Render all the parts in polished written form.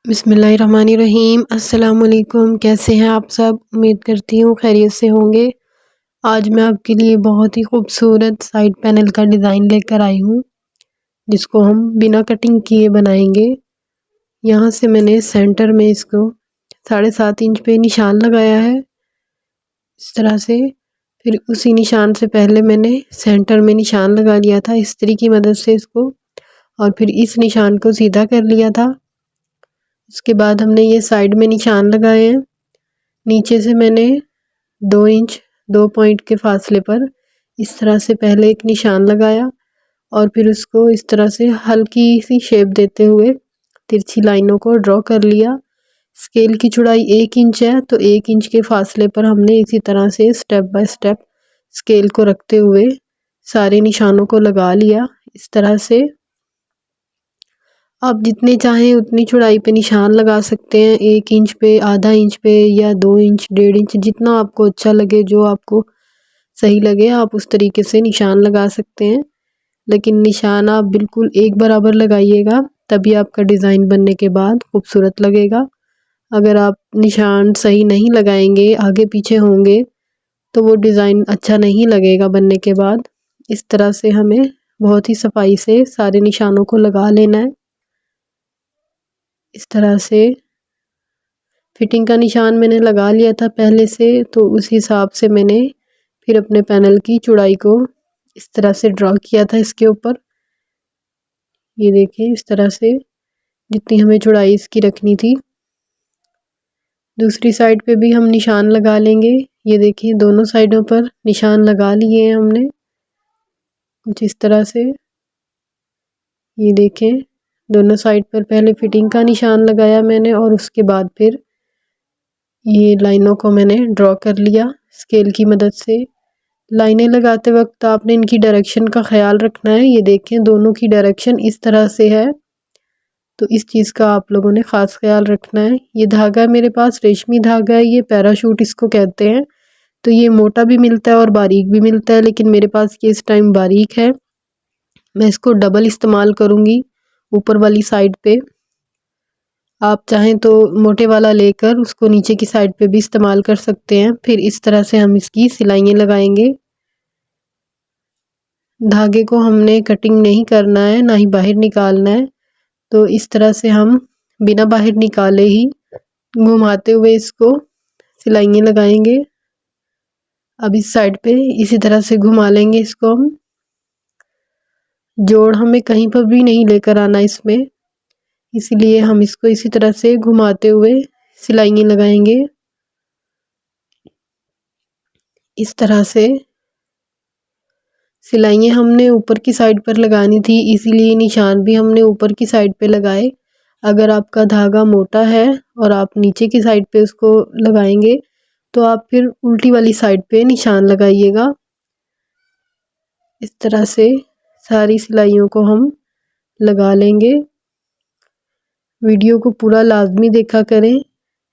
बिस्मिल्लाहिर्रहमानिर्रहीम। अस्सलाम वालेकुम। कैसे हैं आप सब? उम्मीद करती हूँ खैरियत से होंगे। आज मैं आपके लिए बहुत ही खूबसूरत साइड पैनल का डिज़ाइन लेकर आई हूँ, जिसको हम बिना कटिंग किए बनाएंगे। यहाँ से मैंने सेंटर में इसको 7.5 इंच पे निशान लगाया है, इस तरह से। फिर उसी निशान से पहले मैंने सेंटर में निशान लगा लिया था इस्त्री की मदद से इसको, और फिर इस निशान को सीधा कर लिया था। उसके बाद हमने ये साइड में निशान लगाए हैं। नीचे से मैंने 2 इंच 2 पॉइंट के फासले पर इस तरह से पहले एक निशान लगाया, और फिर उसको इस तरह से हल्की सी शेप देते हुए तिरछी लाइनों को ड्रॉ कर लिया। स्केल की चौड़ाई 1 इंच है, तो 1 इंच के फासले पर हमने इसी तरह से स्टेप बाय स्टेप स्केल को रखते हुए सारे निशानों को लगा लिया इस तरह से। आप जितने चाहें उतनी चौड़ाई पे निशान लगा सकते हैं, 1 इंच पे, आधा इंच पे, या 2 इंच, 1.5 इंच, जितना आपको अच्छा लगे, जो आपको सही लगे आप उस तरीके से निशान लगा सकते हैं। लेकिन निशान आप बिल्कुल एक बराबर लगाइएगा, तभी आपका डिज़ाइन बनने के बाद खूबसूरत लगेगा। अगर आप निशान सही नहीं लगाएंगे, आगे पीछे होंगे, तो वो डिज़ाइन अच्छा नहीं लगेगा बनने के बाद। इस तरह से हमें बहुत ही सफाई से सारे निशानों को लगा लेना है। इस तरह से फिटिंग का निशान मैंने लगा लिया था पहले से, तो उस हिसाब से मैंने फिर अपने पैनल की चौड़ाई को इस तरह से ड्रॉ किया था इसके ऊपर। ये देखिए, इस तरह से जितनी हमें चौड़ाई इसकी रखनी थी। दूसरी साइड पे भी हम निशान लगा लेंगे। ये देखिए, दोनों साइडों पर निशान लगा लिए हैं हमने कुछ इस तरह से। ये देखें, दोनों साइड पर पहले फिटिंग का निशान लगाया मैंने, और उसके बाद फिर ये लाइनों को मैंने ड्रॉ कर लिया स्केल की मदद से। लाइनें लगाते वक्त आपने इनकी डायरेक्शन का ख्याल रखना है। ये देखें, दोनों की डायरेक्शन इस तरह से है, तो इस चीज़ का आप लोगों ने ख़ास ख्याल रखना है। ये धागा मेरे पास रेशमी धागा है, ये पैराशूट इसको कहते हैं। तो ये मोटा भी मिलता है और बारीक भी मिलता है, लेकिन मेरे पास ये इस टाइम बारीक है। मैं इसको डबल इस्तेमाल करूँगी ऊपर वाली साइड पे। आप चाहें तो मोटे वाला लेकर उसको नीचे की साइड पे भी इस्तेमाल कर सकते हैं। फिर इस तरह से हम इसकी सिलाइयाँ लगाएंगे। धागे को हमने कटिंग नहीं करना है, ना ही बाहर निकालना है। तो इस तरह से हम बिना बाहर निकाले ही घुमाते हुए इसको सिलाइयाँ लगाएंगे। अब इस साइड पे इसी तरह से घुमा लेंगे इसको हम। जोड़ हमें कहीं पर भी नहीं लेकर आना इसमें, इसलिए हम इसको इसी तरह से घुमाते हुए सिलाइयाँ लगाएंगे इस तरह से। सिलाइयाँ हमने ऊपर की साइड पर लगानी थी, इसीलिए निशान भी हमने ऊपर की साइड पे लगाए। अगर आपका धागा मोटा है और आप नीचे की साइड पे उसको लगाएंगे, तो आप फिर उल्टी वाली साइड पे निशान लगाइएगा। इस तरह से सारी सिलाइयों को हम लगा लेंगे। वीडियो को पूरा लाजमी देखा करें।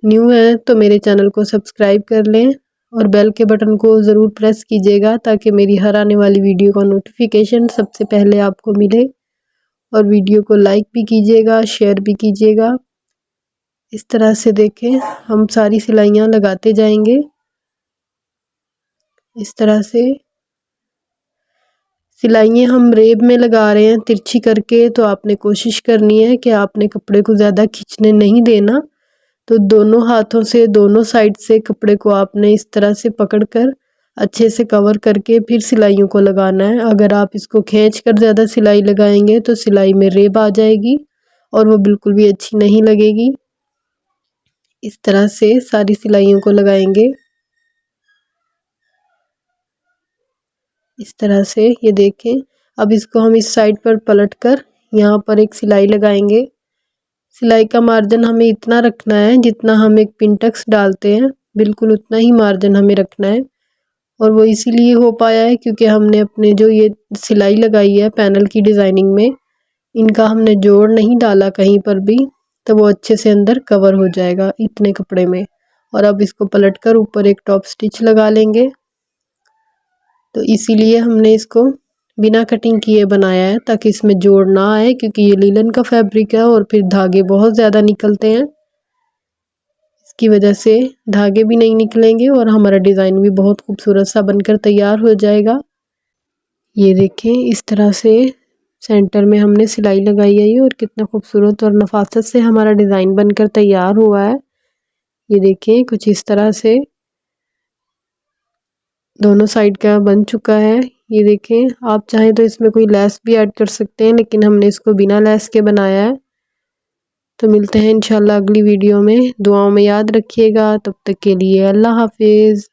न्यू है तो मेरे चैनल को सब्सक्राइब कर लें, और बेल के बटन को ज़रूर प्रेस कीजिएगा, ताकि मेरी हर आने वाली वीडियो का नोटिफिकेशन सबसे पहले आपको मिले। और वीडियो को लाइक भी कीजिएगा, शेयर भी कीजिएगा। इस तरह से देखें, हम सारी सिलाइयाँ लगाते जाएंगे इस तरह से। सिलाइयाँ हम रेब में लगा रहे हैं तिरछी करके, तो आपने कोशिश करनी है कि आपने कपड़े को ज़्यादा खींचने नहीं देना। तो दोनों हाथों से दोनों साइड से कपड़े को आपने इस तरह से पकड़कर अच्छे से कवर करके फिर सिलाइयों को लगाना है। अगर आप इसको खींच कर ज़्यादा सिलाई लगाएंगे तो सिलाई में रेब आ जाएगी और वो बिल्कुल भी अच्छी नहीं लगेगी। इस तरह से सारी सिलाइयों को लगाएंगे इस तरह से। ये देखें, अब इसको हम इस साइड पर पलट कर यहाँ पर एक सिलाई लगाएंगे। सिलाई का मार्जिन हमें इतना रखना है जितना हम एक पिंटक्स डालते हैं, बिल्कुल उतना ही मार्जिन हमें रखना है। और वो इसीलिए हो पाया है क्योंकि हमने अपने जो ये सिलाई लगाई है पैनल की डिज़ाइनिंग में, इनका हमने जोड़ नहीं डाला कहीं पर भी, तो वो अच्छे से अंदर कवर हो जाएगा इतने कपड़े में। और अब इसको पलट कर ऊपर एक टॉप स्टिच लगा लेंगे। तो इसीलिए हमने इसको बिना कटिंग किए बनाया है ताकि इसमें जोड़ ना आए, क्योंकि ये लीलन का फैब्रिक है और फिर धागे बहुत ज़्यादा निकलते हैं। इसकी वजह से धागे भी नहीं निकलेंगे और हमारा डिज़ाइन भी बहुत खूबसूरत सा बनकर तैयार हो जाएगा। ये देखें, इस तरह से सेंटर में हमने सिलाई लगाई है और कितना खूबसूरत और नफासत से हमारा डिज़ाइन बनकर तैयार हुआ है। ये देखें, कुछ इस तरह से दोनों साइड का बन चुका है। ये देखें, आप चाहें तो इसमें कोई लेस भी ऐड कर सकते हैं, लेकिन हमने इसको बिना लेस के बनाया है। तो मिलते हैं इंशाल्लाह अगली वीडियो में। दुआओं में याद रखिएगा। तब तक के लिए अल्लाह हाफिज़।